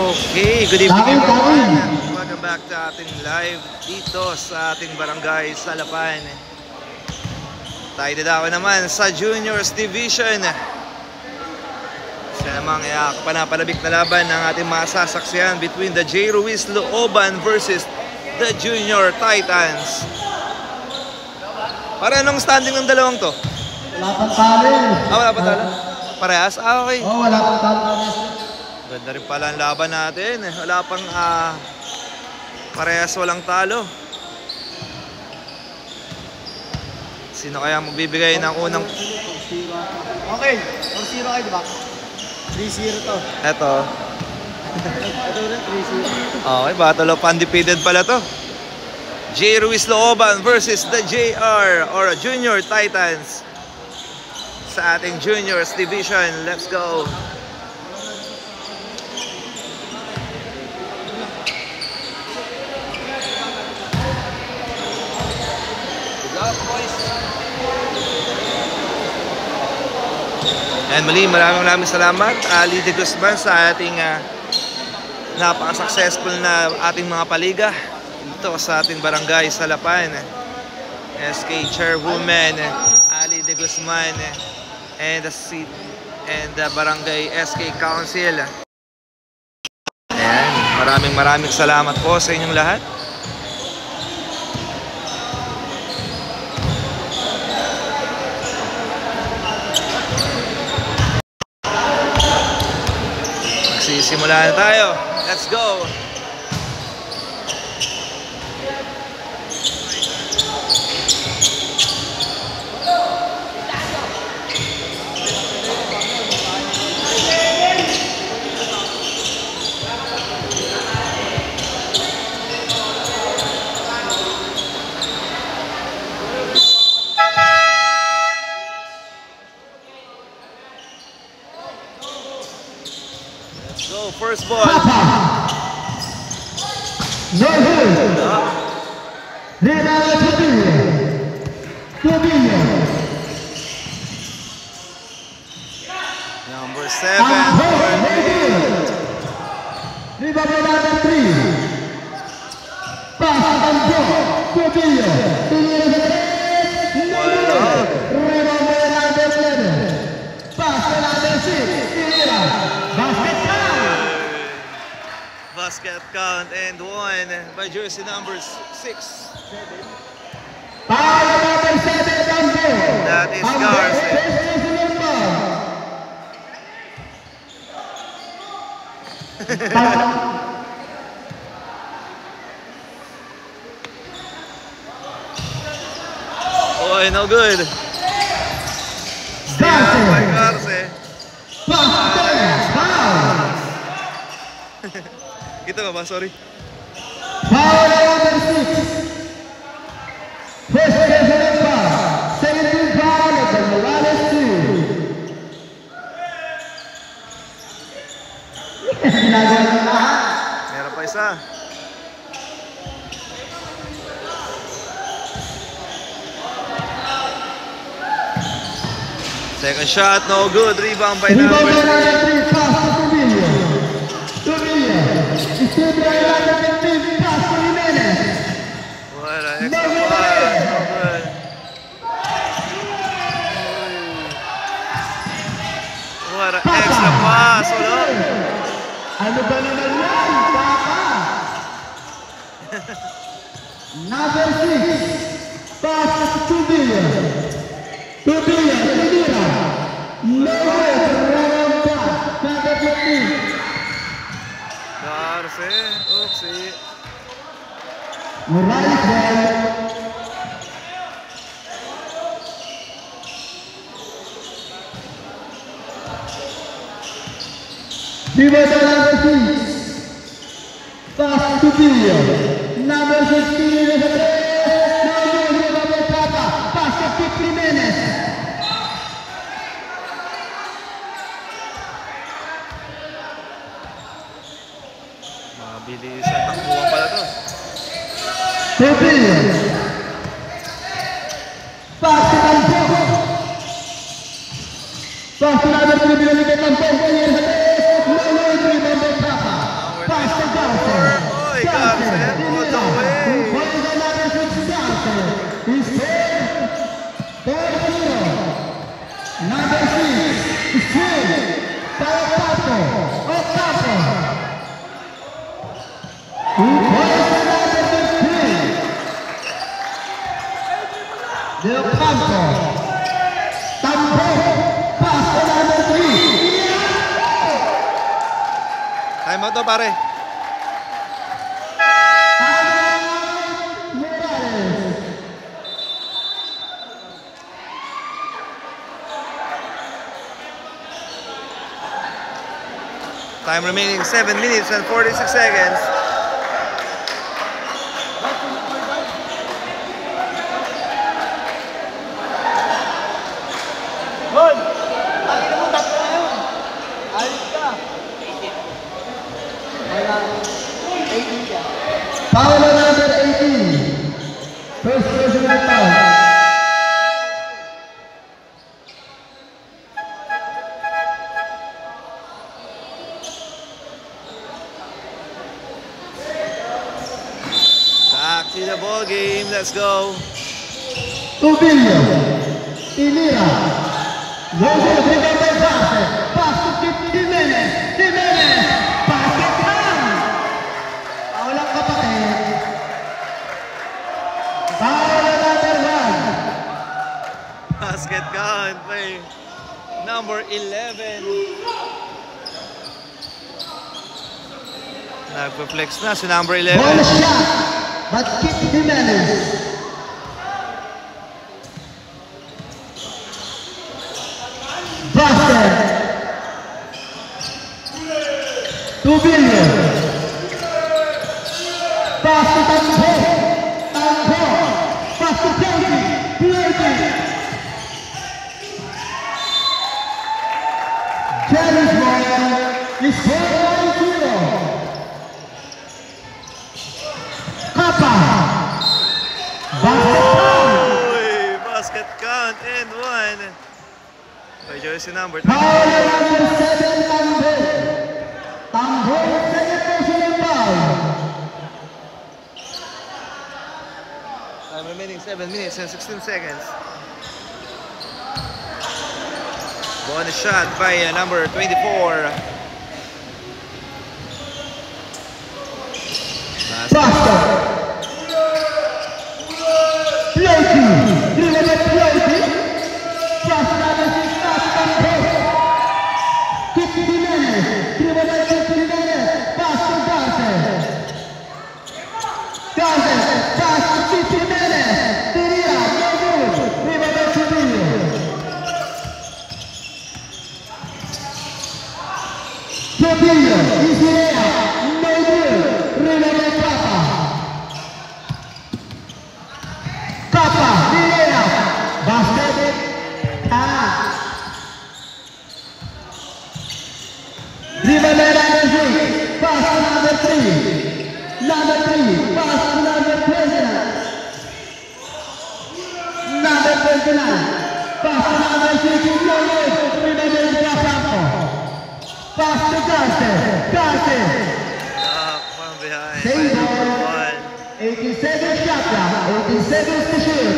Okay, good evening everyone. Welcome back to ating live dito sa ating barangay Salapan. Tayo dadawa naman sa Juniors Division. Isa namang panapalabik na laban ng ating masasaksihan between the J. Ruiz Looban versus the Junior Titans. Para anong standing ng dalawang to? Wala pang talo. Wala pang talo? Parehas? Okay. Wala pang talo. Ganda rin pala ang laban natin. Wala pang parehas walang talo. Sino kaya magbibigay ng unang... Okay, 4-0 kayo diba? 3-0 to. Eto. Ito rin, 3-0. Okay, battle of undefeated pala to. J. Ruiz Looban versus the JR or Junior Titans sa ating Juniors Division. Let's go. And muli, maraming salamat Ali de Guzman sa ating napaka-successful na ating mga paliga dito sa ating barangay Salapan. SK Chairwoman Ali de Guzman and the barangay SK Council. Ayan, maraming salamat po sa inyong lahat. Simula na tayo. Let's go. Go, first ball. Number 7. Basket count and one by jersey number 6. That is Garza. Oh, no good. Steal by Garza. Kita ka ba? Sorry. Foul number 6. First game foul. Second foul of the Morales team. Meron pa isa. Second shot, no good. Rebound by number 3. What an extra pass. Good. What an extra pass. Wala. Ano ba naman yan? Papa! Number 6. Pass to Tubilla. Tubilla, Tubilla. No way. Round pass. Number 15. Garza. Oopsie. Morales ball. Divide number 6. Pass to Tubilla. Number 16 is a number Plata. Pass to 50 minutes. Mabilis ang takbuhan pala to. Tubilla. Pass to Tampon. Pass to number 3 binalik kay Tampon. Ocampo. Who plays the number 15? De Ocampo. Tambo. Pass to number 3. Time out to, pare. Time remaining 7 minutes and 46 seconds. Foul number 18. First personal foul. Back to the ball game. Let's go. Tubilio. Ilira. Jose dribble pass. Pass to Jimenez. Basket down. Foul ang kapatid. Foul number 1. Basket count by number 11. Nagpa-flex na si number 11. Ball shot. But keep Jimenez. Basket. Tubilio. Pass to Tambo. Pass to Plauti. Jerry's ball is 4-0. Kappa. Basket count and 1. By jersey number 20. Foul number 7, Tambo. Tambo, second personal foul. Time remaining 7 minutes and 16 seconds. Bonus shot by number 24. Basket. Plauti. Dribble Plauti. Pass number 6, Tambo. Keep Jimenez. Dribble Jimenez. Pass to Garces. Pass to Jimenez. Tiria. No good. Dribble Tubilio. Tubilio. Easy layup. No good. Dribble Kappa. Kappa. Layup. Basket. Dribble number 6. Pass to number 3. Number 3. Pass to number 29. Number 29. Pass to number 6. No good. Dribble Ocampo. Pass to Garces. One behind. Same By number ball. 1. 87 shot clock. 80 seconds to shoot.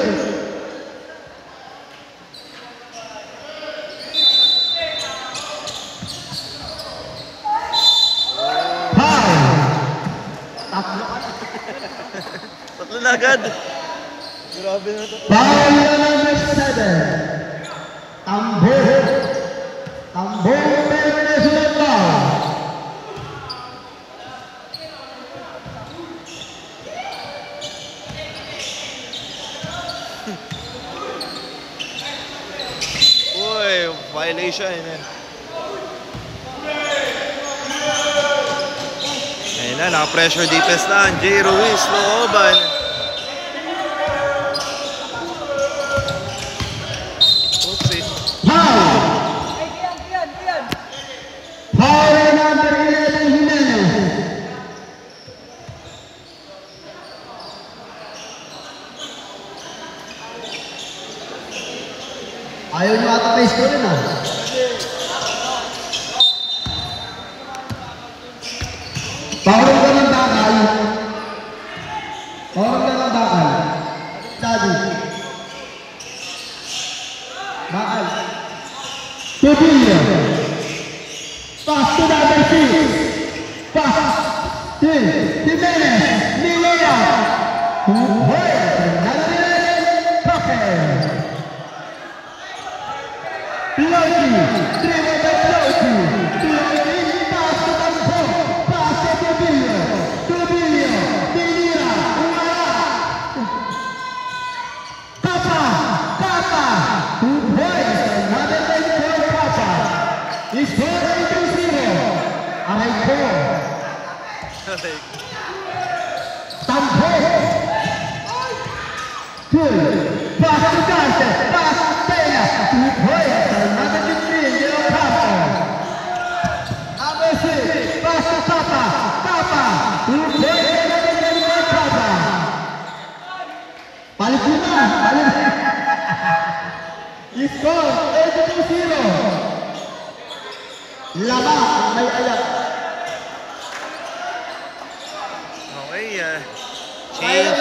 Tatlo na agad. Grabe na ito. Foul number 7. Tambo. Personal foul. Uy, violation. Ayun na, naka-pressure defense na ang J. Ruiz looban. Oopsie. Foul. Foul number 11, Jimenez. Ayaw nyo ata pa score na. Foul ka ng bakal. Daddy. Bakal. Tubilio. Pass to Jimenez, Milea. Loki, dribble by Loki. Loki, pass to Tampo. Pass to Tubilio. Tubilio, Milira, Uara. Kappa. Good boys, another leg for Kappa. It's 4-2-0. Aray ko. Tampo. Good. Pass to Dante. Pass to Tena. Good boys, another victory. Zero Kappa. ABC. Pass to Kappa. Good boys, another leg for Kappa. Balik na. Score 8-2-0. Laba, may alak. Okay, change.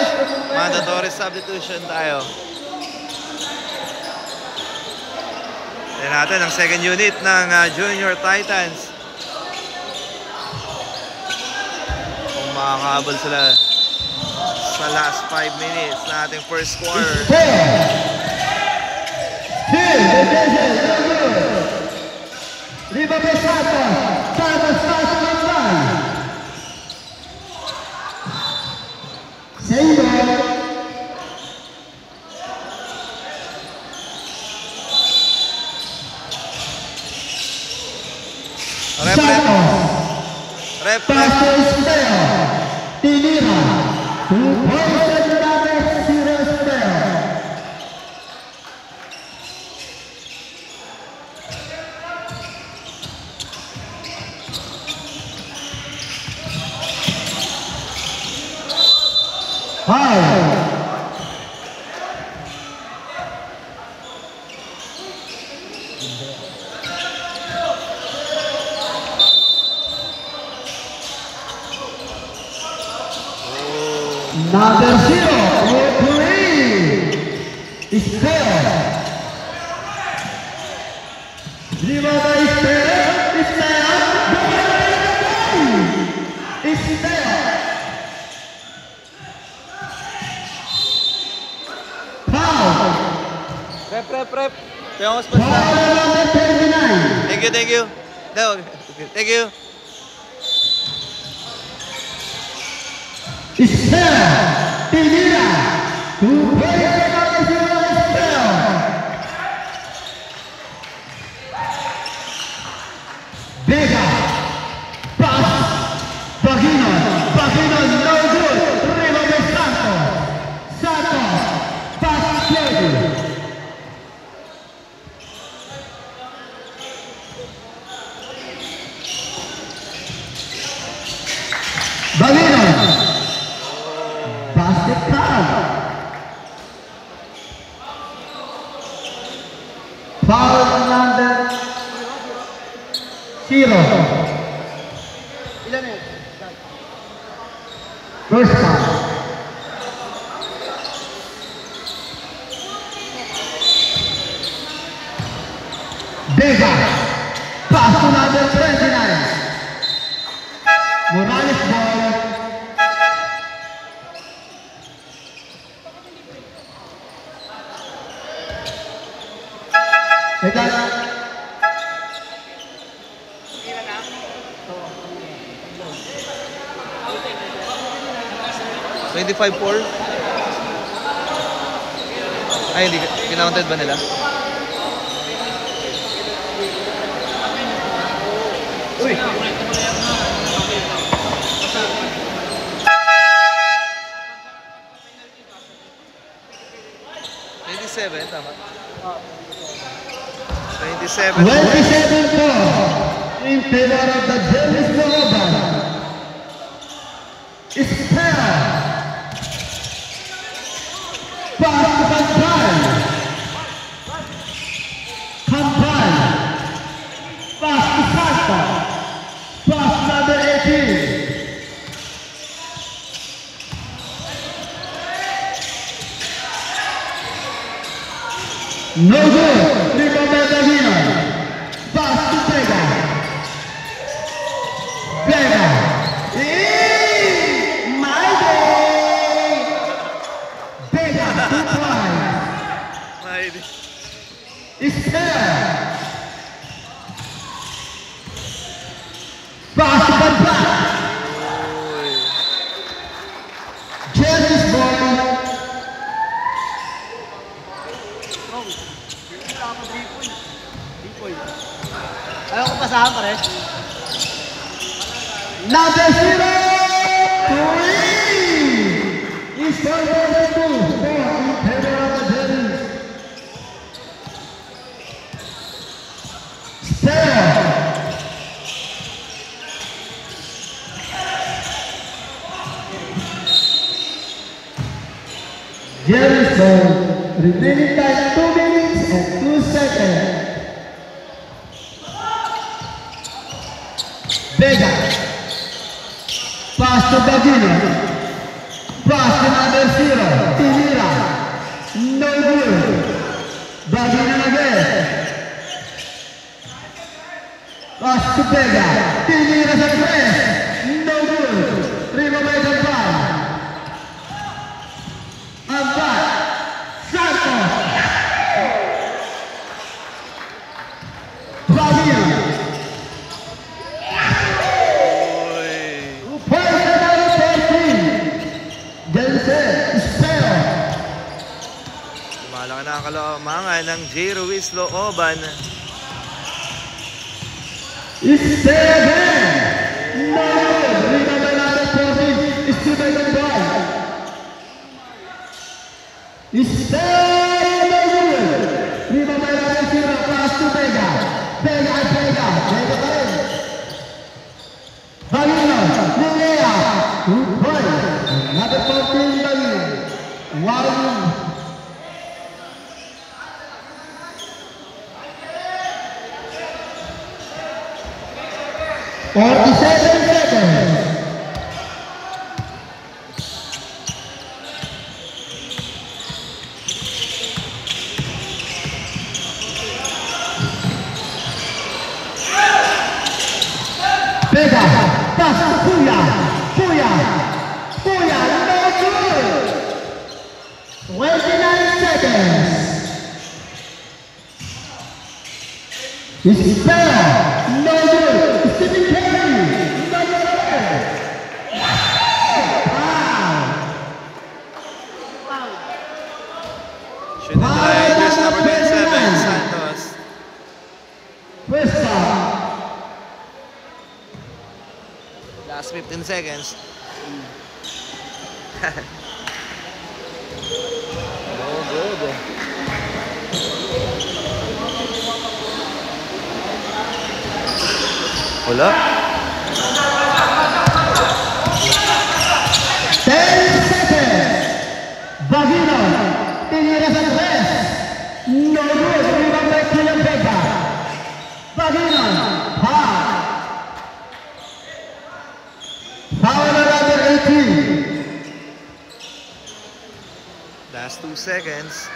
Mandatory substitution tayo. Tignan natin ang second unit ng Junior Titans. Kung makakahabol sila sa last 5 minutes na ating first quarter. Riva Pesata, Santos Nacional. Señor. Rep. Paso Espero. Tinira. Voice number 0 Espero. Number 0, referee, Espero. Rivada Espero. Foul. Rep. Piyongos pa sa... Foul number 39. Thank you. No, thank you. Espero, Tinira, Espero. Vega, pass, Bagino, no good, Riva de Santos, pass, Diego. Bagino. Basket foul. Foul number 0. First foul. Vega. Pass to number 29. Morales ball. Eka. 25-4. Ay, hindi. Kinounted ba nila? Uy! 27, tama? 27. 27-4 in favor of the James Global. Espero. Pass to Campbell. Pass to Santa. Pass number 18. No good. Rico Medellino. Pass to Vega. Number 0, 3. It's for number 2. 4 in favor of the Jerry. Stare. Jerry's ball. Remaining time 2 minutes and 2 seconds. Vega. Pass to Bagino. Pass to number 0. Tinira. No good. Bagino again. Pass to Vega. Tinira sa 3. No good. Rebound by Gampal. Ampat. Santos. Bagino. Malaki na ang kalamangan ng J. Ruiz Looban. It's there again. No, rebound by number 14. It's still by the ball. It's there. No good. Rebound by number 0. Pass to Vega. Vega. Vega pa rin. Bagino. Nilea. Good point. Number 14 Bagino. Wow. 47 seconds. Vega, pass to Puya. Puya, no good. 29 seconds. It's fair. No good. Stephen Curry. No good. Shooting line, just number 27, Santos. Westa. Last 15 seconds. No good. Wala. 10 seconds. Bagino. Tinira sa 3. No good. Rebound by Kylian Vega. Bagino. Foul. Foul na number 18. Last 2 seconds.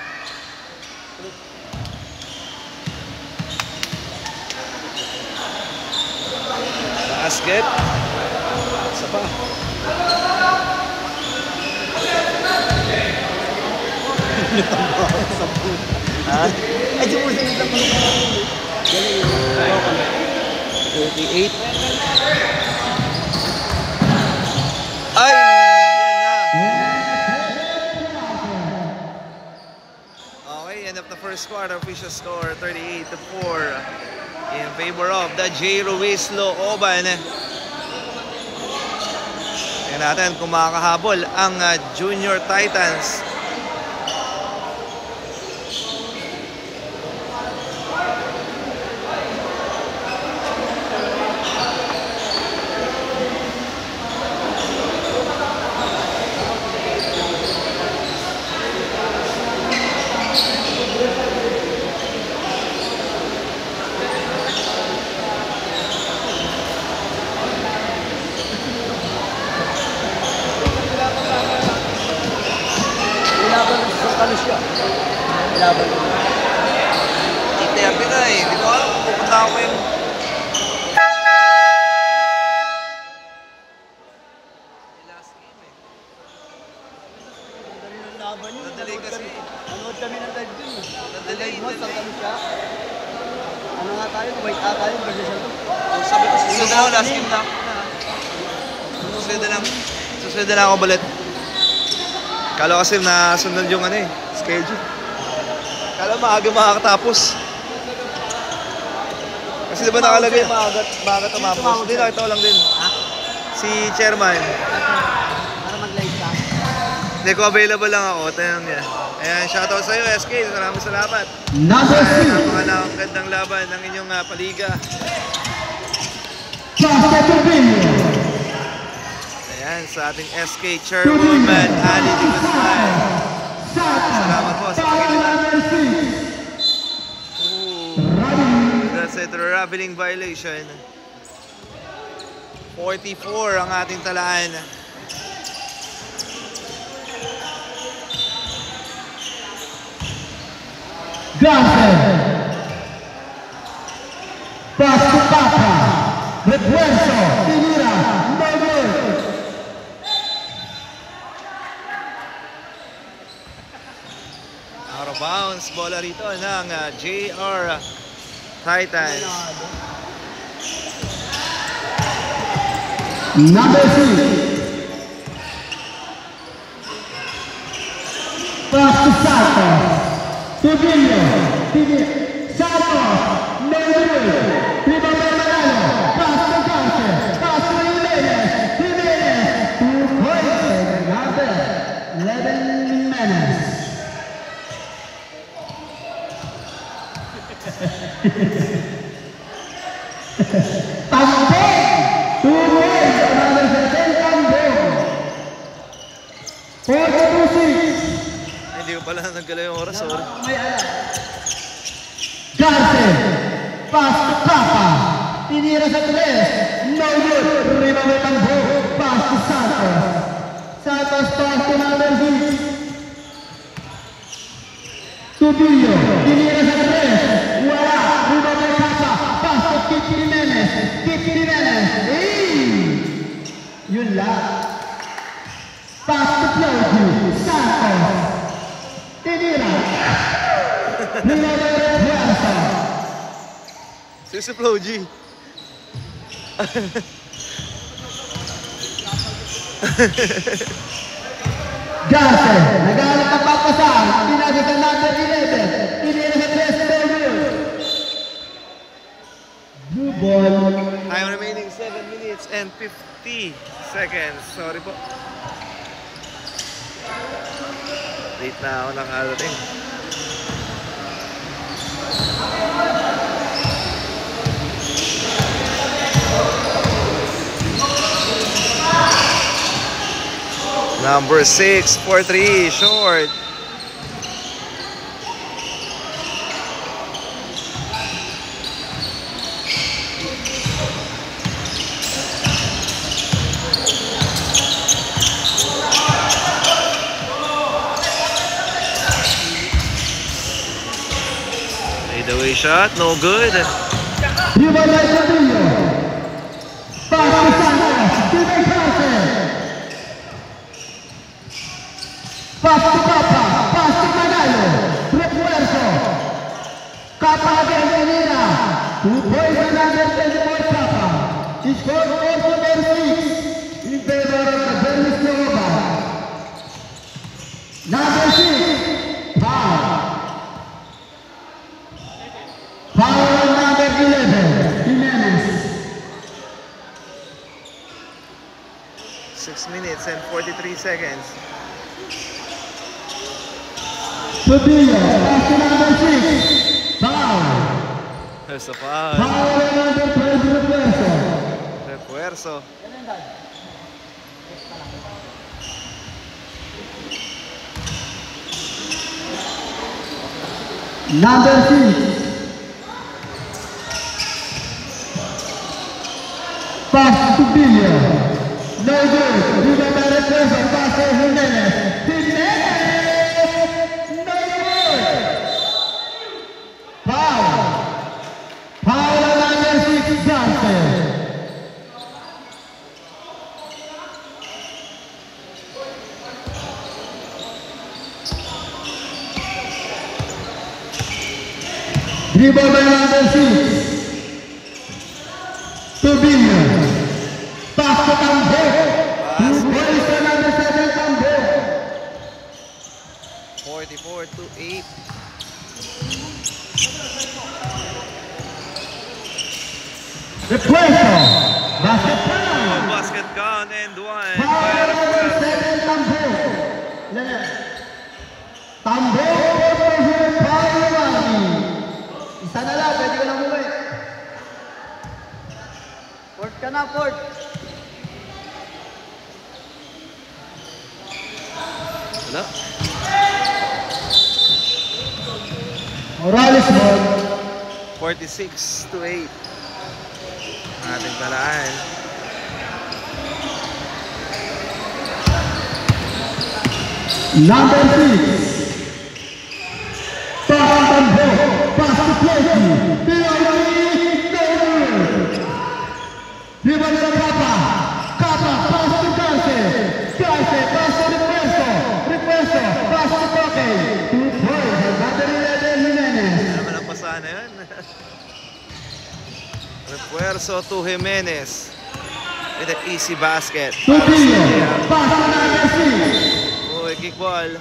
Basket. Isa pa. Ha? Ay, di mo siya nito mo. 38. Ay! Yan na. Okay, end of the first quarter. Official score 38-4 in favor of the J. Ruiz Looban. Tingnan natin kung makakahabol ang Junior Titans. Ano siya? Laban. 8:30 na eh. Hindi ko alam kung pupunta ako yung... last game eh. Dali ng laban yun. Nadali kasi. Nanood kami ng live dun. Nadali, Mas ang nadali. ano siya. Ano nga tayo? White A tayo versus ano? Sabi ko, susunod na ako, last game na ako na. Susunod na ako balit. Kala kasi nasunod yung ano eh, schedule. Kala maaga makakatapos. Kasi di ba nakalagay, maaga tumapos. Hindi, nakita ko lang din. Ha? Si Chairman. Para mag-live ka. Hindi ko available lang ako. Tanong niya. Ayan, shoutout sa'yo, SK. Maraming salamat. Number 6. Napakagandang laban ng inyong paliga. Pastor Tubilio. Ayan, sa ating SK Chairwoman, Ali Di Guzman. Salamat po sa pagkakita. That's a traveling violation. 44 ang ating talaan. Garden. Pastor Papa. Refuerzo. Figura. No good. Out of bounds, bola rito ng JR Titans. Number 6. Pastor Santos. Tubilio. Santos. No good. Primavera Manalo. Pastor Garden. Pastor Jimenez. 2 points. Number 11 minutes. Tambong! 2 points! Another second tambong! 4-6. Hindi ko pala nagkala yung oras, sorry. Garden! Pass to Papa! Tinira sa 3. No good! Rebound tambong! Pass to Santos! Santos pass to number 6. Tubilio! Tinira sa 3. Wala! Rebound by Papa! Pass to Kiki Jimenez! Kiki Jimenez! Yun lang! Pass to Claudio! Santos! Tinira! Rebound by Refuerzo! Si Flo G. Garden, naghahanap ng papasahan, pinasa sa number 11, tinira sa 3, blue ball. Time remaining 7 minutes and 50 seconds. Sorry po. Late na ako nakarating. Number 6 for 3, short. Fadeaway shot, no good. Rebound by Tubilio. Pass to Santos, Steven Carter. Pass to Papa, pass to Manalo, Refuerzo. Papa again, tinira. 2 points on number 24, Papa. He scored 4 for their 6 in favor of the Berlis Nova. Number 6, foul. Foul on number 11, Jimenez. 6 minutes and 43 seconds. Tubilio, pass to number 6, foul. There's a foul. Foul on number 12, Refuerzo. Refuerzo. Number 6. Pass to Tubilio. No good. Rebound by Refuerzo. Pass to Jimenez. Jimenez! No good. Foul. Foul on number 6, Garden. Rebound by number 6. Tubilio. Pass to Tambo. 2 points to number 7, Tambo. 44-8. Refuerzo. Basket count. Basket count. Ilan yan? Tambo, Paiwani. Isa na lang, pwede ka lang umuwi. Fourth ka na, fourth. Wala. Morales ball. 46-8. Ang ating talaan. Number 6. Tambo, pass to Plesky. Riba nila Kapa. Kapa, pass to Garce. Garce, pass to Repuesto. Repuesto, pass to Coque. 2 points. Another 11 Jimenez. Ano naman ang pasa na yun? Refuerzo to Jimenez. With an easy basket. Tutillo, pass to number 6. Uy, kickball.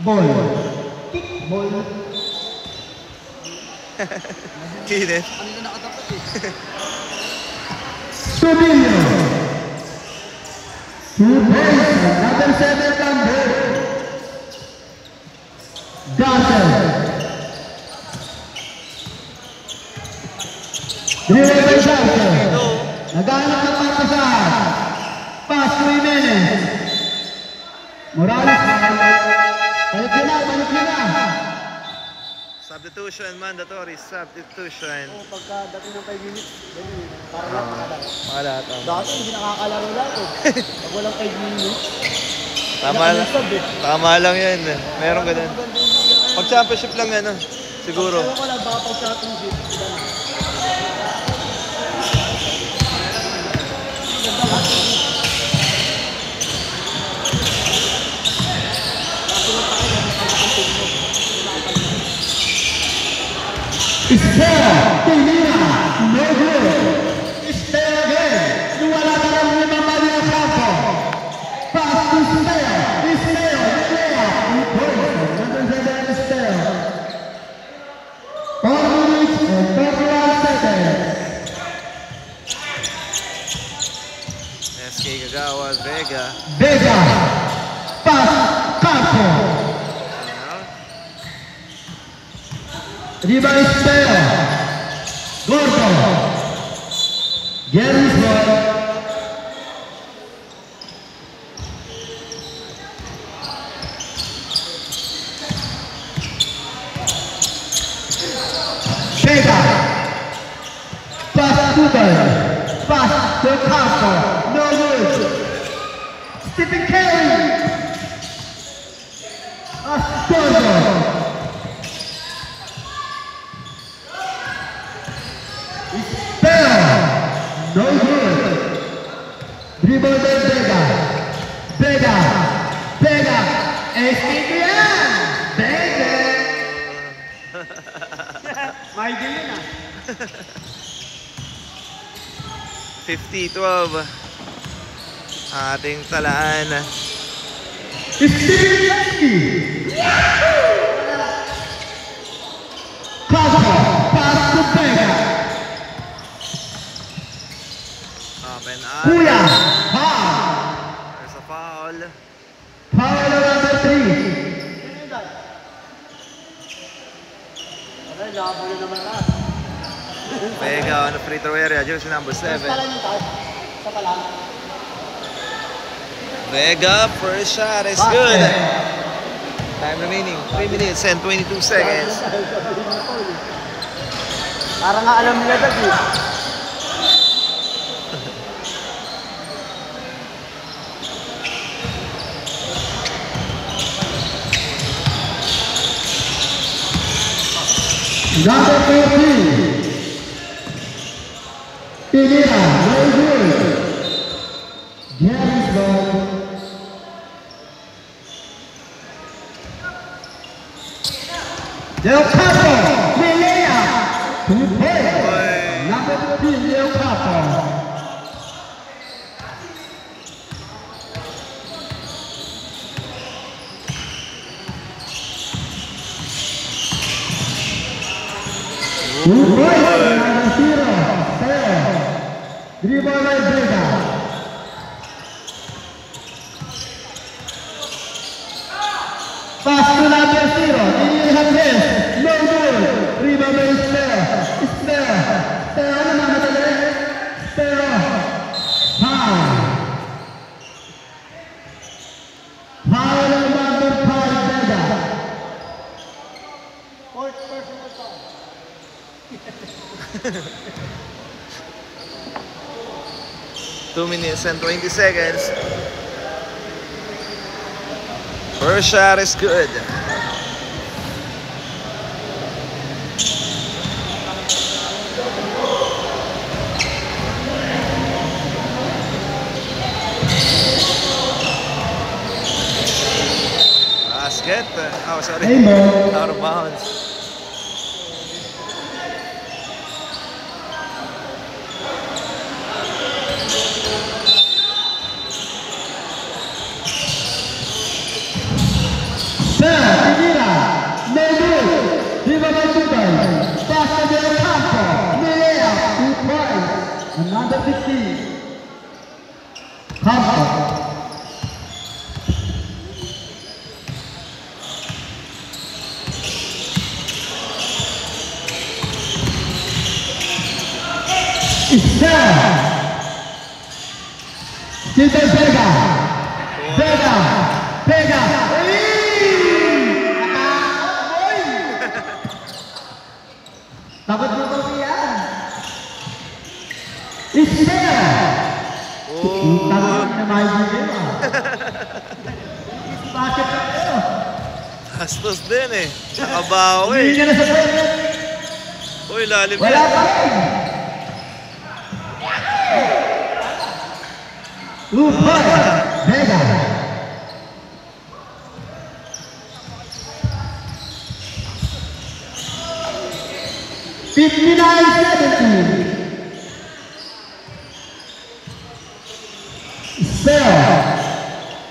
Ball. Ball. Kinit. Kanina nakatapat eh. Tutillo. 2 points. Another 7 Tambo. Garce. Dribble by Garce. Naghanap ng pampasahan. Pass to Jimenez. Morales. Balik na. Substitution, mandatory substitution. Oo, pagka dating ng 5 minutes, ganun. Para lang makadala. Makalat. Dati hindi nakakalaro lang eh. Pag walang 5 minutes, Tama lang. Tama lang yan. Meron ganun. Pag championship lang yan, siguro. Ewan ko lang, baka pag championship, iba na. Ganda ka. Spare, Tinira, no good. Spare again. Wala ka lang yung mamali ng kampo. Pass to Spare. Spare, Tinira. 2 points. Number 7, Spare. 4 minutes and 31 seconds. SK Kagawa, Vega. Vega. Pass, Campo. Riba Spare. Gordo. Gary's ball. Vega. Pass to Bell. Pass to Campo. No good. Stephen Curry. Gordo. No good. Dribble by Vega. Vega. Vega. Estibrian. Vega. May idea yun ah. 50-12. Ating talaan. Estibrianski. Cosmo. Pass to Vega. Open up. Kuya. Foul. There's a foul. Foul number 3. Ano yun dahil? Aray, labo yun naman ah. Vega on the free throw area. Jersey number 7. First pala yung card. Sa pala. Vega, first shot is good. Time remaining 3 minutes and 22 seconds. Parang nga alam nila dad eh. Number 14. Tinira. No good. Gary's ball. Del Capo. Lilea. 2 points. Number 15. Del Capo. Dribble by Vega. 2 minutes and 20 seconds. First shot is good. Basket. Oh, sorry. Out of bounds. Another 15. Campo. Kita pega. Dapat mo yan. It's there. Oh. Tangan na may game. Bakit tayo? Astos din eh. Nakabawi. Hindi na sa pwede. Uy, lalim Wala yan. pa rin. Vega. Spell.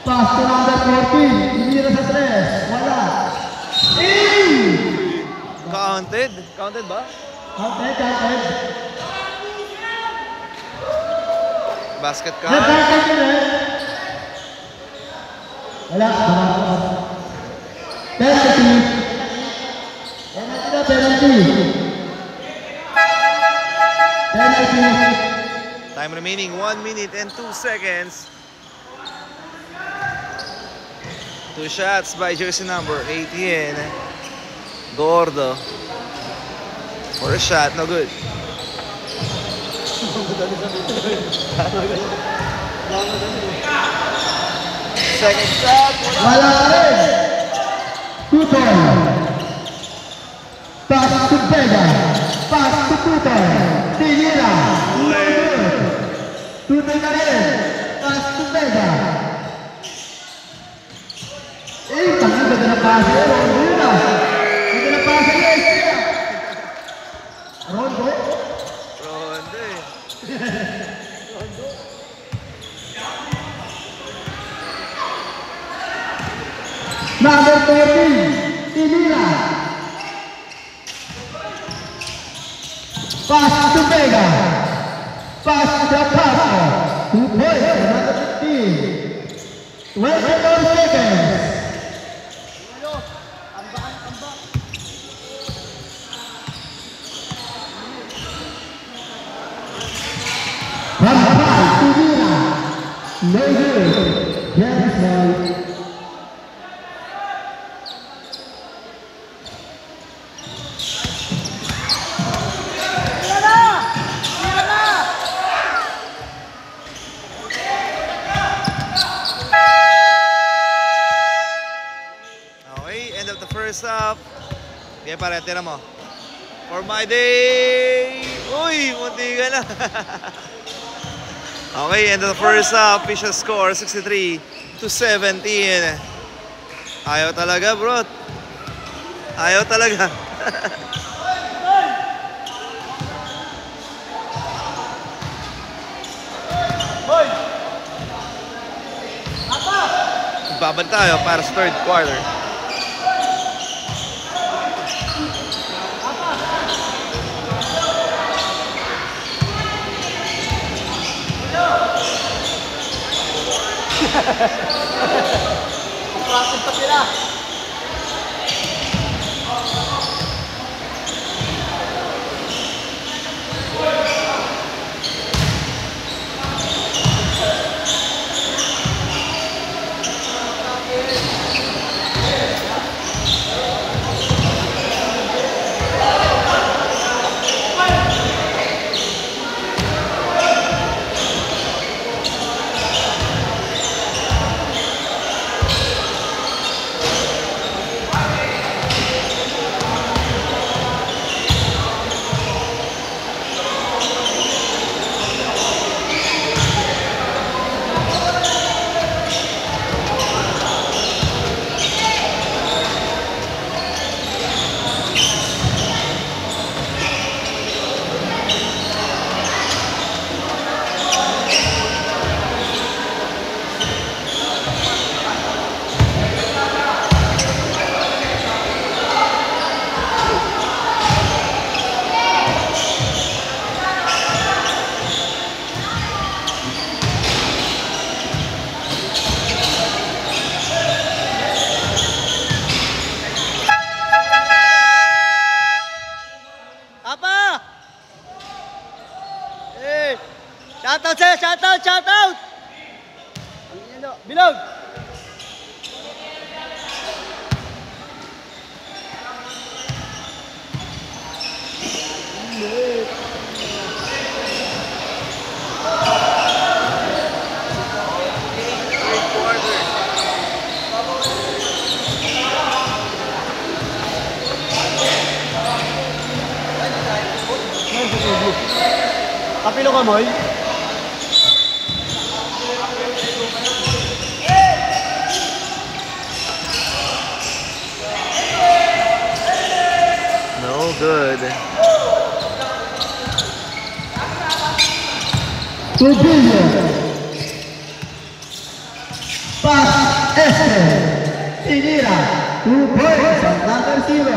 Pass to number 14. Tinira sa 3. Wala. Counted? Counted ba? Counted. Basket ka? Wala. Penalty. Time remaining 1 minute and 2 seconds. 2 shots by jersey number 18. Gordo. For a shot, no good. Second shot. Wala rin. 2-point. Pass to Vega. Pass to 2-point. Tinira. Tutoy na rin. Pass to Vega. Tangan ganda na pasa. Rondo. Ganda na pasa niya. Rondo. Rondo eh. Number 14, Tinira. Pass to Vega. Pass to Paso. 2 points, another 15. 24 seconds. Rampai, Tinira. No good. Yes, boy. First up. Okay, pare, tira mo. For my day. Uy, munti ka na. Okay, end of the first half. Official score, 63-17. Ayaw talaga, bro. Ayaw talaga. Babalik tayo para sa third quarter. Practice pa sila. shout out! Bilog! Third quarter. Kapilo ka, Moy? No good. Trujillo. Pass Inira. 2 points. Number 0.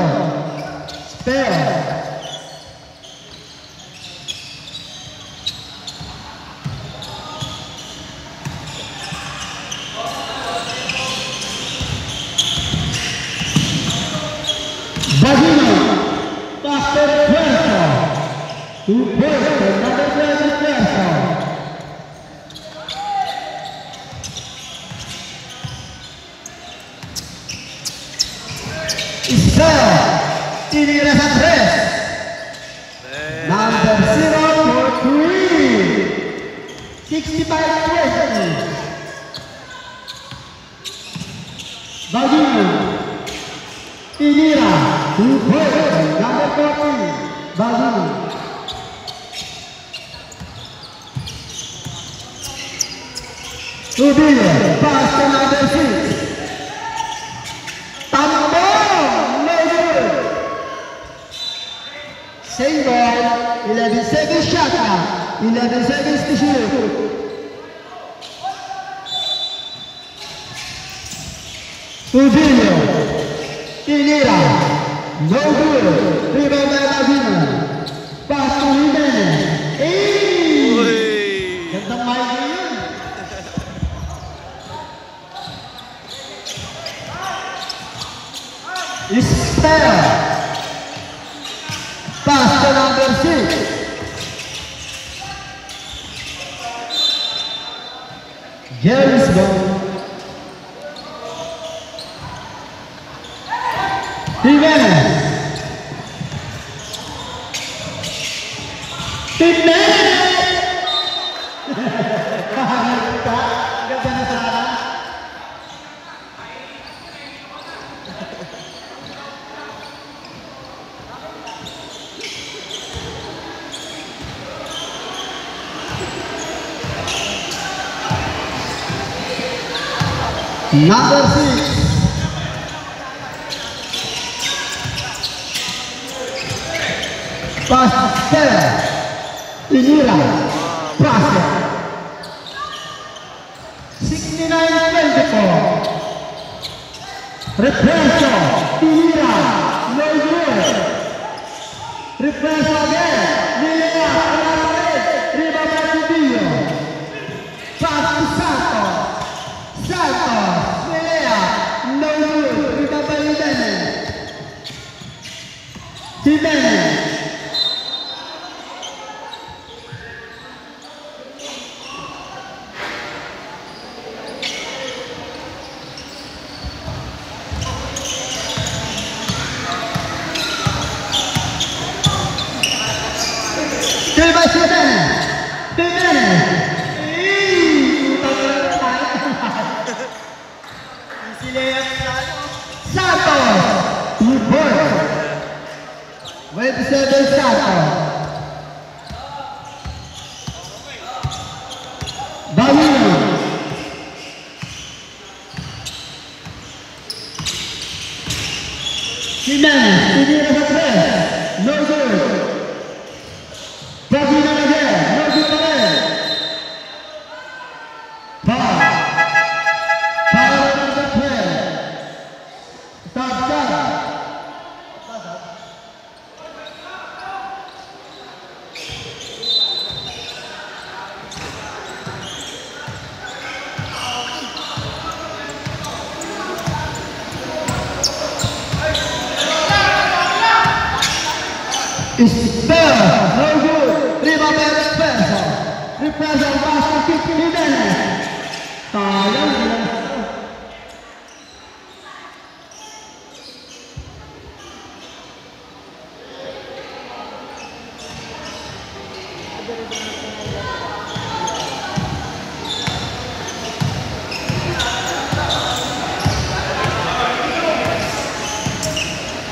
Spare. Bagino, Pastor Puerto, 2 points, another Puerto. Israel, Inira sa 3. Number 0 for 3. 65-20. Bagino, Inira, 2 points, number 40, Bagino. Trujillo, pass to number 6. Tambong, no good. Same ball, 11 seconds shot clock, 11 seconds to shoot. Trujillo, Inira, no good. Rebound by Bagino. Pass to Jimenez. Uy! Gandang mic yun. Spare. Pass to number 6. Jerry's ball. Jimenez. Ganda na sana. Number 6. Pass Stella. Inira. Pass. 69-24. Represso. Inira. No good. Represso again. Inira. Rebound by Trujillo. Pass to Santos. Santos. Melea. No good. Rebound by Jimenez. Jimenez. Still by Jimenez. Jimenez. Easy layup tayo. Santos. 2 points. 27 Santos. Bagino. Jimenez. Inira sa 3. No good. Bagino again. No good again. Foul. Foul number 12. Stop shot. Spell, no good. Rebound by Represso. Refuerzo basket kick Jimenez. Sayang bilang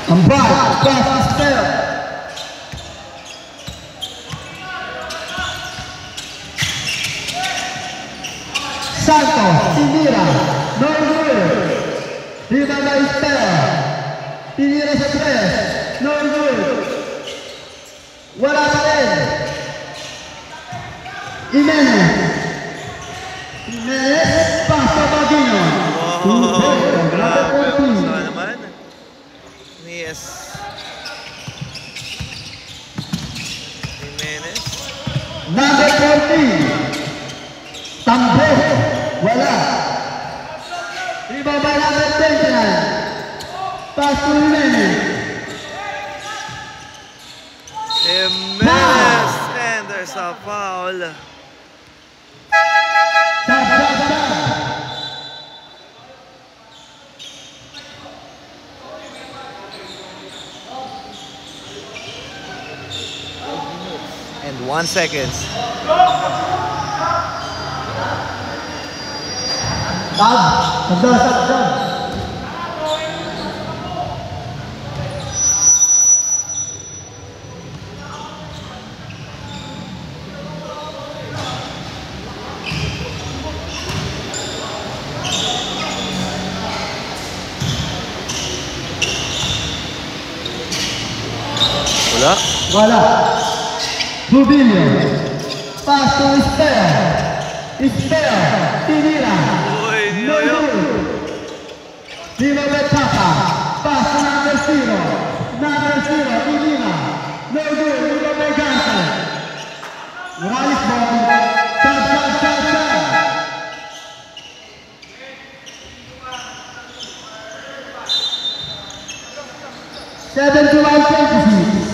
Empat, pass spell. Santos, Tinira, no good. Rebound spell. Tinira sa tres, no good. Wala pa rin. Jimenez. Jimenez, pass sa Bagino. Wow, grabe ang pusa naman. Yes. Jimenez. Number 14. Tambo. Wala. Rebound by number 29. Pass to Jimenez. Jimenez. And there's a foul. Tap, tap, tap. And 1 second. Tab. Tab. Wala. Wala. Rubinho. Pass to Spare. Spare. Tinira. Uy, No good. Viva Betapa. Pass to number 0. Number 0. Tinira. No good. Viva Megante. Morales ball. Tap, tap, tap, tap. Seven to 1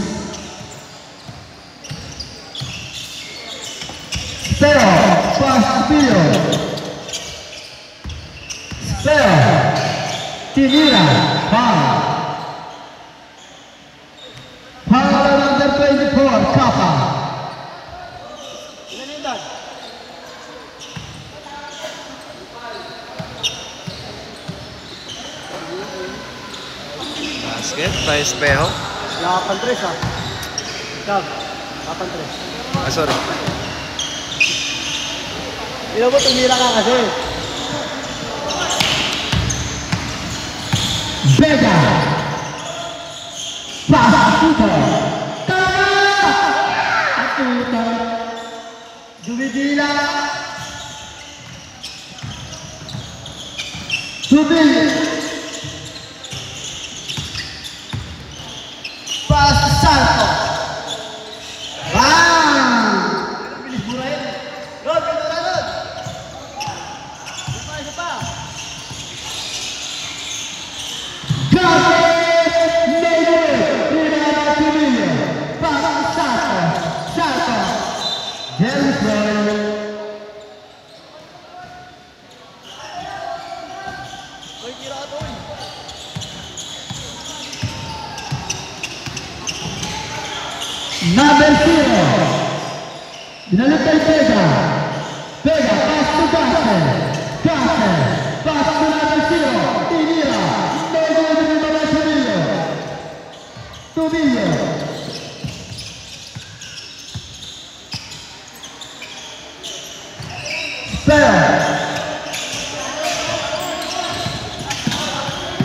Spell, pass Pio. Spell, Tinira, foul. Foul number 24, Kappa. Basket by Espejo. Lapan tres ah. Ikaw, lapan tres. Ah, sorry. Ilo mo, tumira ka kasi. Vega. Pass Tutor. Tama! Tutor. Dumidila. Tubil. Pass Santo. Bang! Bilis mura yun. Rod, ganda na Rod. Isa pa. Gabet! Neyre! Rinara Tubilio. Pass Santo. Santo. Jerry Floyd. Uy, tira ka to. Number 0. Binalik kay Vega. Vega, pass to Gase. Gase, pass to number 0. Tinira. No good in the Tubilio. Tubilio. Spell.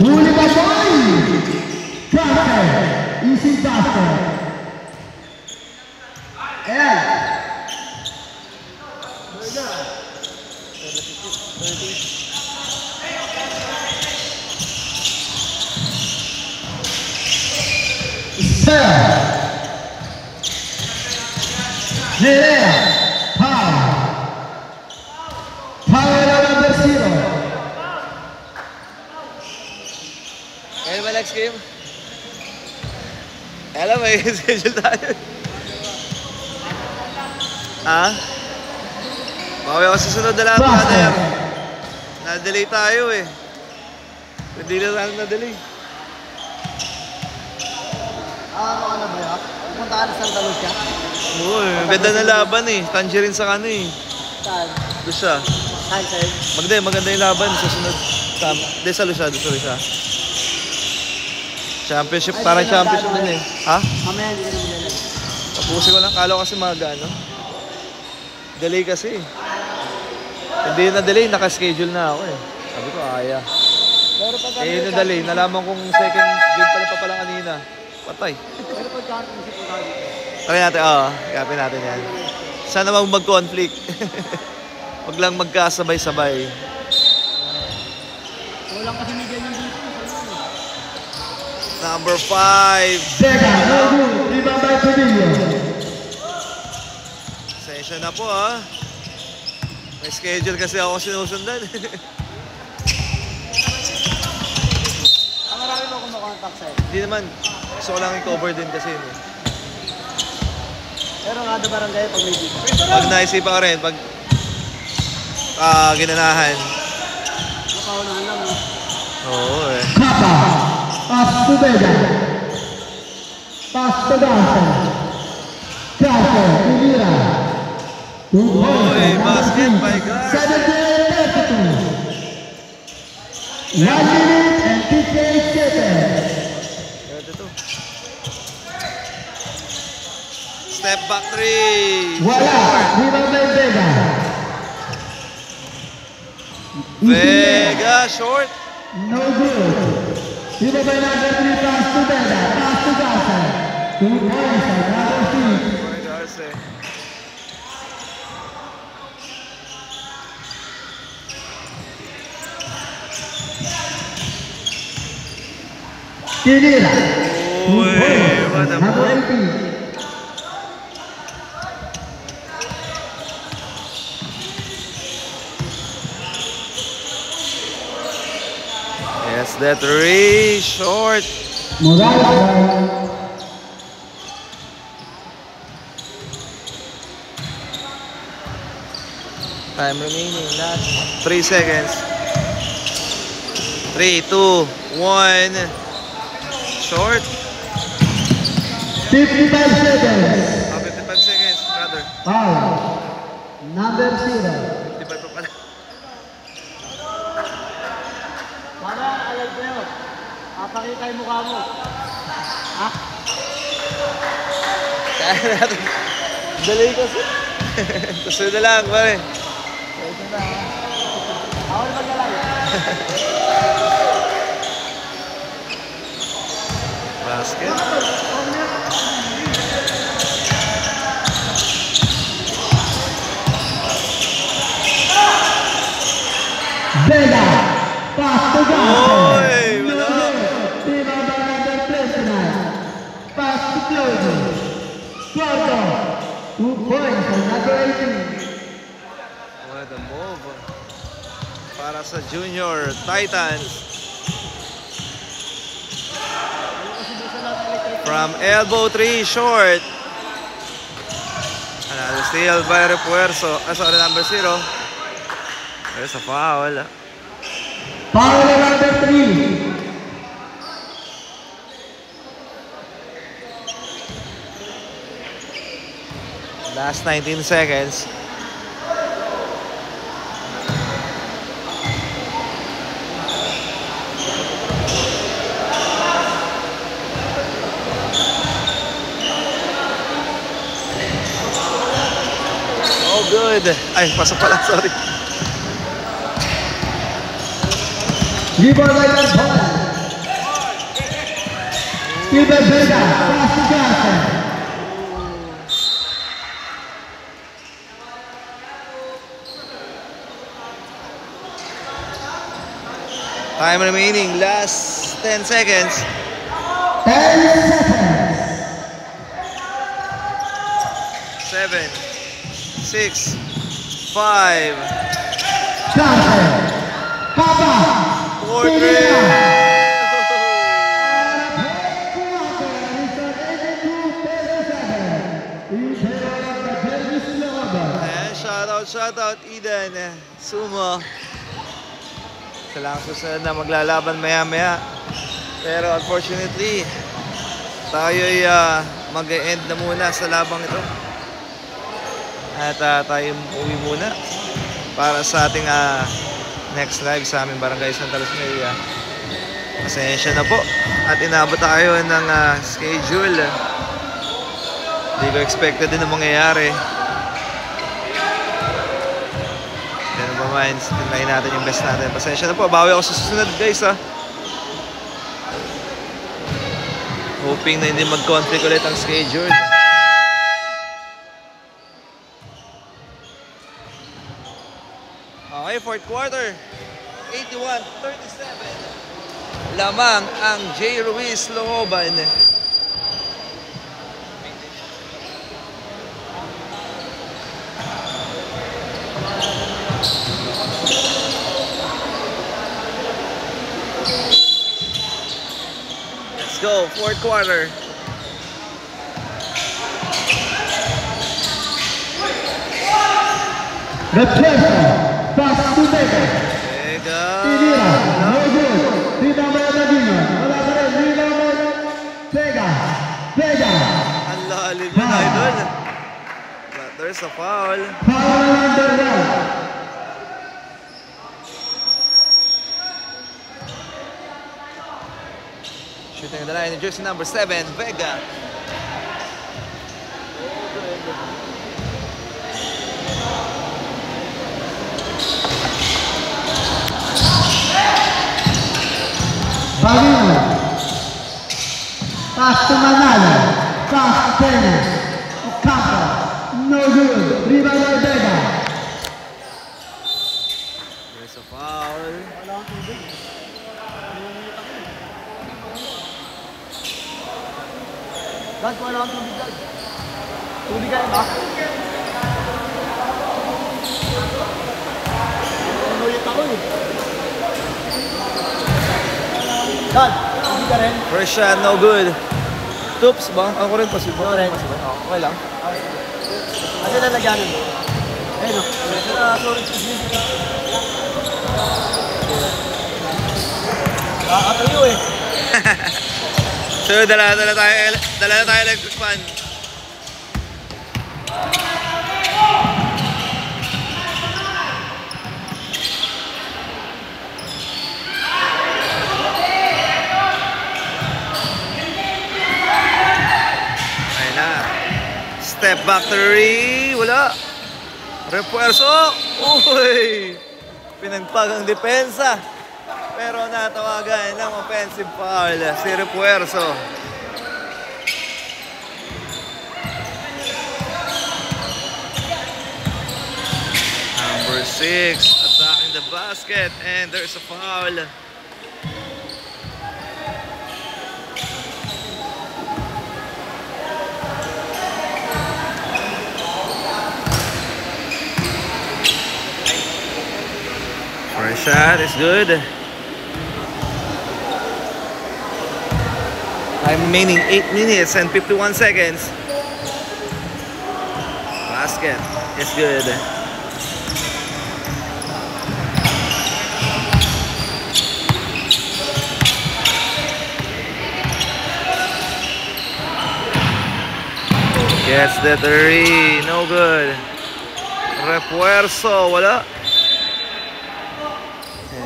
Huli ka boy. Gase. Easy basket. Ayan. Spell. Nerea. Power. Power number 0. Kaya ba next game? Alam, may schedule tayo. Ah? Bawi ako sa sunod na lang, brother. Na-delay tayo eh. Hindi na tayo na-delay. Ano ka na ba ya? Pupunta ka na Santa Lucia? Oo, ganda na laban eh. Tangerine sa kano eh. Saan? Doon siya. Saan? Maganda yung laban sa sunod. Doon sa Lucia, doon sa Lucia. Championship, parang championship din eh. Ha? Mamaya hindi ka na bilalag. Tapusin ko lang. Kala ko kasi maga, no? Delay kasi. Hindi na delay, naka-schedule na ako eh. Sabi ko, aya. Pero pag Eh, yun yung delay. Nalaman kong second game pala kanina. Patay. Pero pag championship ko tayo. Try natin, ikapin natin yan. Sana mag-conflict. Huwag lang magkasabay-sabay. Walang kasi media yung dito. Number 5. Sega, no good. Rebound by Padilla. Session na po ha. May schedule kasi ako sinusundan. Marami mo akong makontak sa'yo. Hindi naman. Gusto ko lang i-cover din kasi yun eh. Pero nga barangay pag may dito. Pag naisipan ko rin, pag ginanahan. Makaunahan lang eh. Oo eh. Kappa. Pass to Vega. Pass to Garza. Garza, Ivira. 2 points. Oy, basket by Garza. 17-32. 1 minute and 58 seconds. Ito to. Step back 3. Wala. Rebound by Vega. Vega, short. No good. Rebound by number 3. Pass to Vega. Pass to Garza. 2 points. Another feed. By Garza. Ivira. 2 Uy, points. what a Number move. 18. Yes, that 3 short. Morales. Time remaining, last 3 seconds. 3, 2, 1. Short. 55 seconds. 55 seconds, brother. Foul. Number 0. 55 pa pala. Para alag ko yun. Pakita yung mukha mo. Ha? Kaya natin. Dali kasi. Gusto na lang, pare. Pwede na ha. Ako na maglalay. Basket. Vega. Pass to Garza. Oy, wala. Rebound by number 29. Pass to Claudio. Claudio. 2 points. Another 18. What a move. Para sa Junior Titans. From elbow 3 short. Another steal by Refuerzo. Sorry, number 0. There's a foul. Foul on number 3. Last 19 seconds. Oh, good. Ay, pasok pala. Sorry. Rebound by number 1. Steven Vega. Pass to Garza. Time remaining. Last 10 seconds. 10 seconds. 7, 6, 5, Garza. Kappa. 4, 3. And shout out Sumo. Isa lang susunod na maglalaban maya-maya. Pero unfortunately, tayo'y mag-e-end na muna sa labang ito. At tayo uwi muna para sa ating next live sa aming Barangay Santa Luz Media. Pasensya na po at inabot tayo ng schedule. Hindi ko expected din na mangyayari. Then ba mind, tinlayin natin yung best natin. Pasensya na po, bawi ako sa susunod guys ha. Hoping na hindi mag-conflict ulit ang schedule. Okay, fourth quarter. 81-37. Lamang ang J. Ruiz Looban. Let's go, fourth quarter. Refuerzo, pass to Vega. Vega. Pinira, no good. Rebound by Ladino. Wala pa rin, rebound by Vega. Vega. Ang lalim yun, idol. But there's a foul. Foul number 1. Shooting the line, jersey number 7, Vega. Balino. Pass to Manalo. Pass to Pena. Ocampo. No good. Rebound by Vega. There's a foul. Dad, wala akong tubig, Dad. Tubig ka ba? Nulit ako eh. Dad, tubig ka rin? First shot, no good. Toops ba? Ako rin possible. Ako rin. Okay lang. Kasi lalagyanan mo. Ayun o. Sorry. Nakakatayo eh. So, dala na tayo electric fan. Ayun na. Step back three. Wala. Refuerzo. Uy! Pinagpag ang depensa. Pero natawagan ng offensive foul si Refuerzo. Number 6 attacking the basket and there's a foul. First shot is good. Time remaining 8 minutes and 51 seconds. Basket is good. Gets the three, no good. Refuerzo, wala.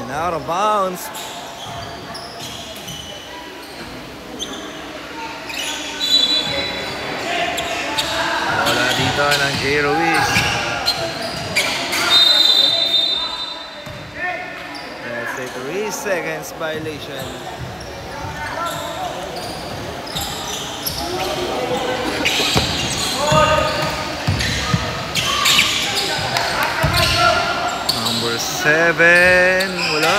And out of bounds. Wala dito ng J. Ruiz. That's a 3 seconds violation. Number 7, wala.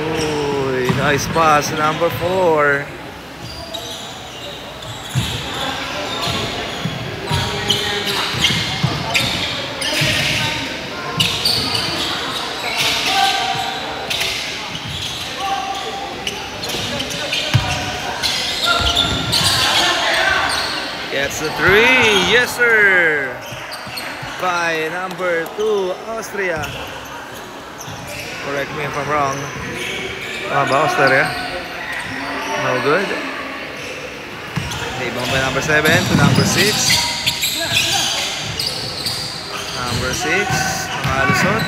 Uy, nice pass, number 4. Gets a 3. Yes, sir. By number 2, Austria. Correct me if I'm wrong. Tama ba, Austria? No good. Ibang by number 7 to number 6. Number 6. Nakalusot.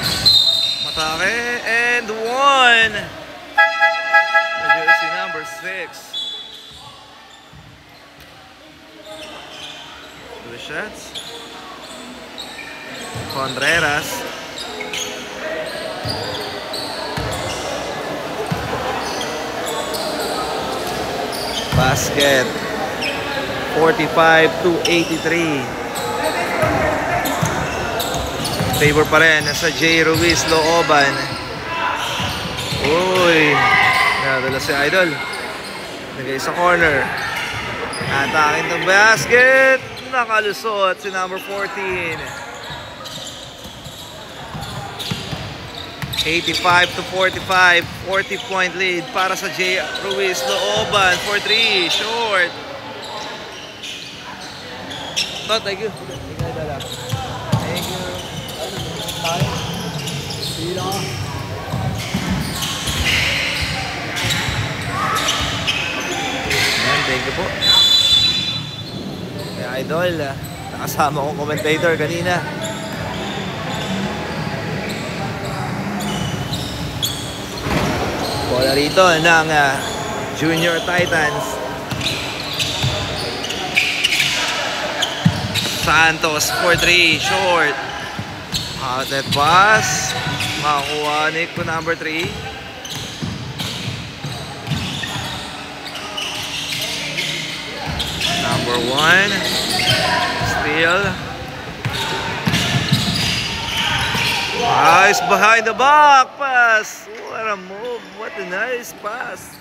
Matake. And 1. The jersey number 6. 2 shots. Contreras. Basket. 45-83. Favor pa rin sa J. Ruiz looban. Uy. Nadala si Idol. Nagay sa corner. Atakin ng basket. Nakalusot si number 14. 85-45. 40-point lead para sa J. Ruiz looban. 4-3. Short. No, thank you. Thank you. Ayan, thank you po. Kaya Idol, nakasama kong commentator kanina. Bola rito ng Junior Titans. Santos for 3, short. Outlet pass. Makakuha ni ko number 3. Number 1. Steal. Nice behind the back pass. What a move. What a nice pass.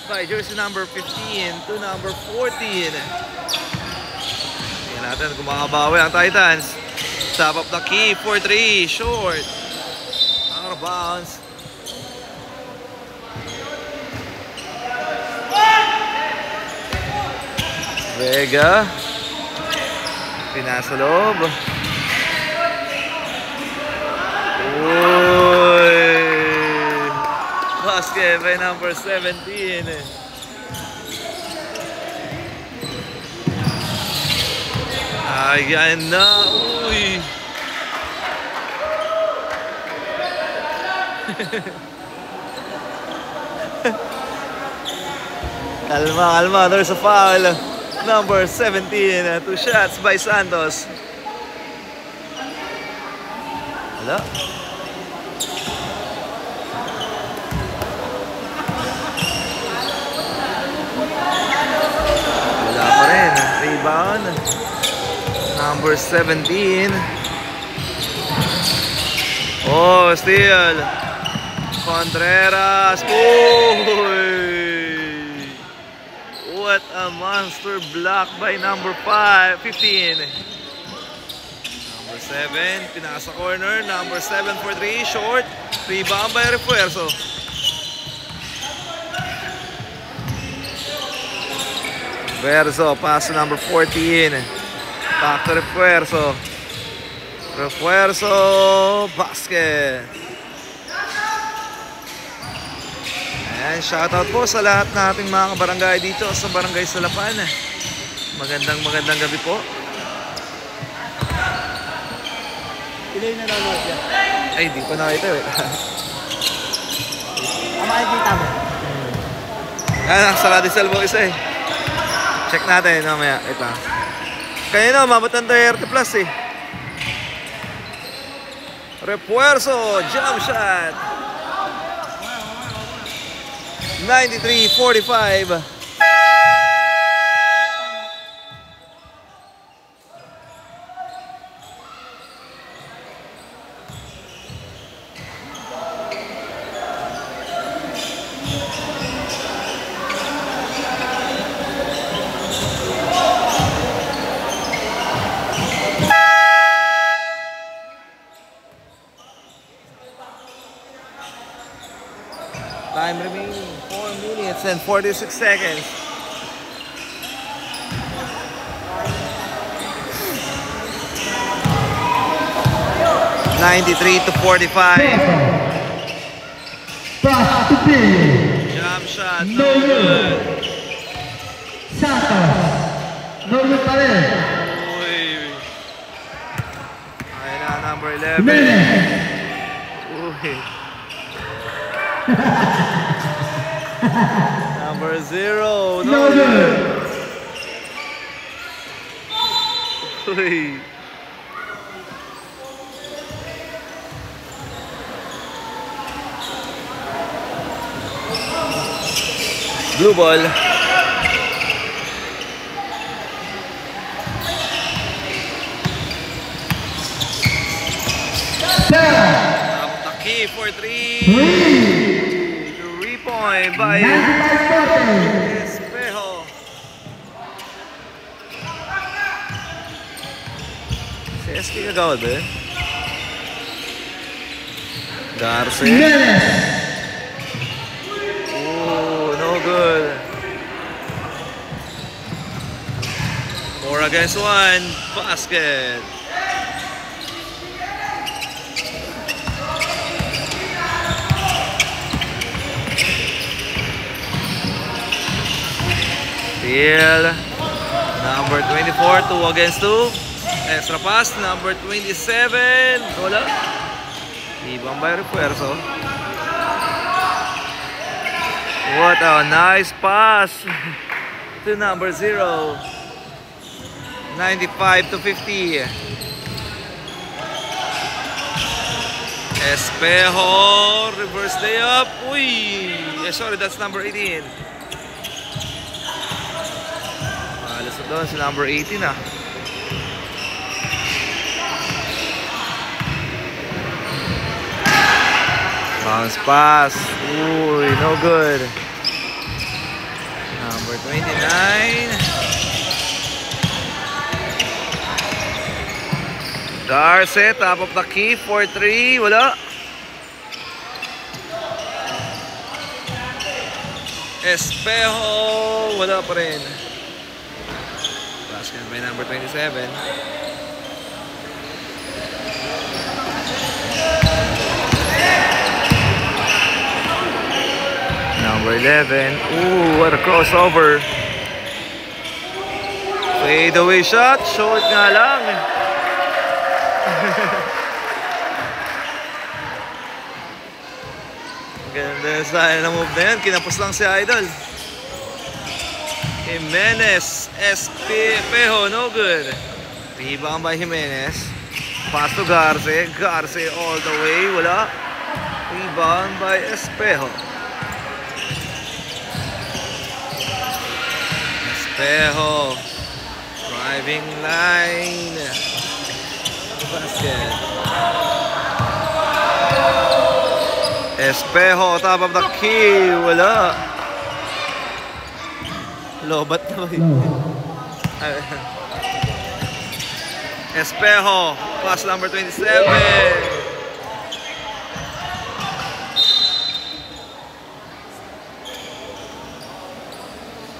By jersey number 15 to number 14. Natin kung makabawi ang Titans. Top of the key for 3, short. Out of bounds. Vega. Pinasa loob. Uy. Basket by number 17. Ayan na, uy. Kalma, there's a foul. Number 17, 2 shots by Santos. Wala. Wala pa rin, rebound. Number 17. Oh, steal. Contreras. Uy. What a monster block by number 15. Number 7, pinasa corner. Number 7 for 3, short. Rebound by Refuerzo. Refuerzo, pass to number 14. Back to Refuerzo. Refuerzo, basket. Ayan, shoutout po sa lahat nating mga kabarangay dito sa Barangay Salapan. Magandang gabi po. Pilay na nanonood yan. Ay, di pa nakita eh. Makikita mo. Ayan, sa Radisal po isa eh. Check natin mamaya. Ito. Kanina, umabot ng 30 plus eh. Refuerzo, jump shot. 93-45. Time remaining 4 minutes and 46 seconds. 93-45. Pass to Pilio. Jump shot, no No good. good. Santos. No good pa rin. Uy. Ayun na, number 11. Jimenez. Uy. Number 0, no No good. good. Uy. Blue ball. Pera. Taki for 3. 3. 3-point by 95-40. Espejo. Si SK kagawad ba yun? Garce. Jimenez. Ooh, no good. 4 against 1. Basket. Steal. Number 24, 2 against 2. Extra pass. Number 27. Wala. Ibang by refuerzo. What a nice pass to number 0. 95-50. Espejo. Reverse layup. Uy. Sorry, that's number 18. Alas na doon si number 18 ah. Bounce pass. Uy, no good. Number 29. Garce, top of the key for 3. Wala. Espejo. Wala pa rin. Basket by number 27. Number 11. Ooh, what a crossover. Fade away shot. Short nga lang. Ganda na style na move na yan. Kinapos lang si Idol. Jimenez. Espejo. No good. Rebound by Jimenez. Pass to Garce. Garce all the way. Wala. Rebound by Espejo. Espejo. Driving line. Basket. Espejo, top of the key. Wala. Lobat na ba yun? Espejo, pass number 27.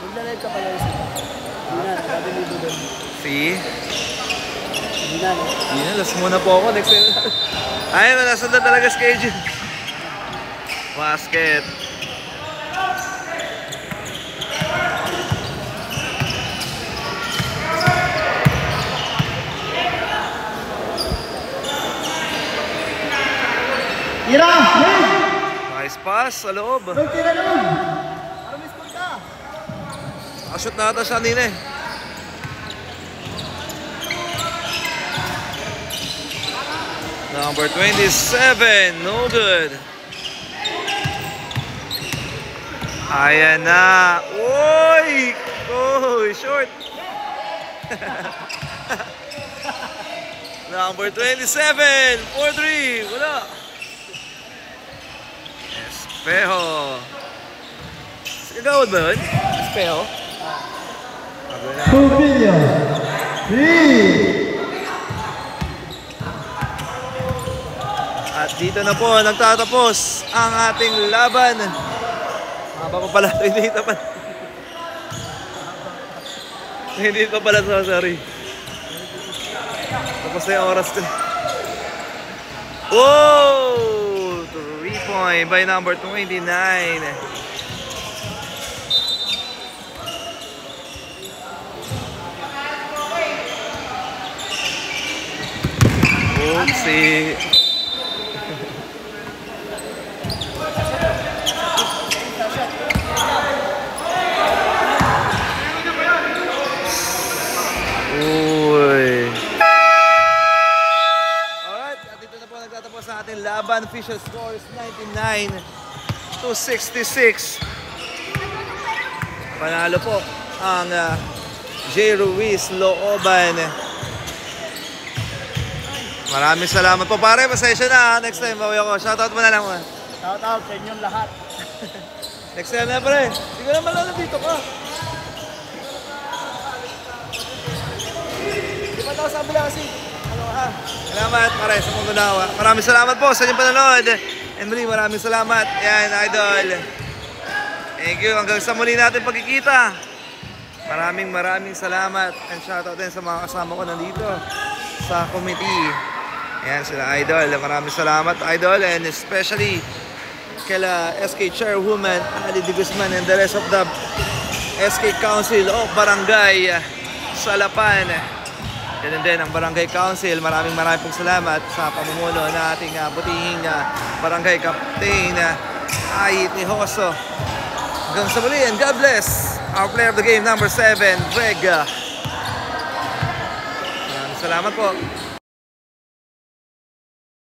Maglalag ka pala isa. Hindi na, sabi ni Budon. See? Hindi na, no? Hindi na, last muna po ako. Next time. Ayun, nasundan talaga schedule. Basket. Tira. Move. Nice pass sa loob. Tira naman. Para may score ka. Nakashoot na ata siya kanina eh. Number 27, no good. Ayan na. Uy! Oh, short. Number 27, 4-3. Wala. Espejo. Kagawad ba yun? Espejo? Pupilio. 3. At dito na po nagtatapos ang ating laban. Maba pa pala, hindi pa pala. Hindi pa pala, sorry. Tapos na yung oras ko. Oh! 3-point by number 29. Oopsie. Uy. Alright, at dito na po nagtatapos sa ating laban. Official score is 99-66. Panalo po ang J. Ruiz Looban. Maraming salamat po pare, pasensya na. Next time bawi ako. Shoutout mo na lang. Shout out sa inyong lahat. Next time na pre. Hindi ko naman alam dito ka. Di ba daw sabi lang kasi? Ano ha? Salamat pare sa mga gunawa. Maraming salamat po sa inyong panonood. And muli maraming salamat. Yan idol. Thank you. Hanggang sa muli natin pagkikita. Maraming salamat. And shoutout din sa mga kasama ko nandito sa committee. Ayan sila idol. Maraming salamat idol. And especially kila SK Chairwoman Ali De Guzman and the rest of the SK Council of Barangay Salapan. Ganun din ang Barangay Council. Maraming pong salamat sa pamumuno ng ating butihing Barangay Captain Ayit Nihoso. Hanggang sa muli and God bless our player of the game number 7, Greg. Maraming salamat po.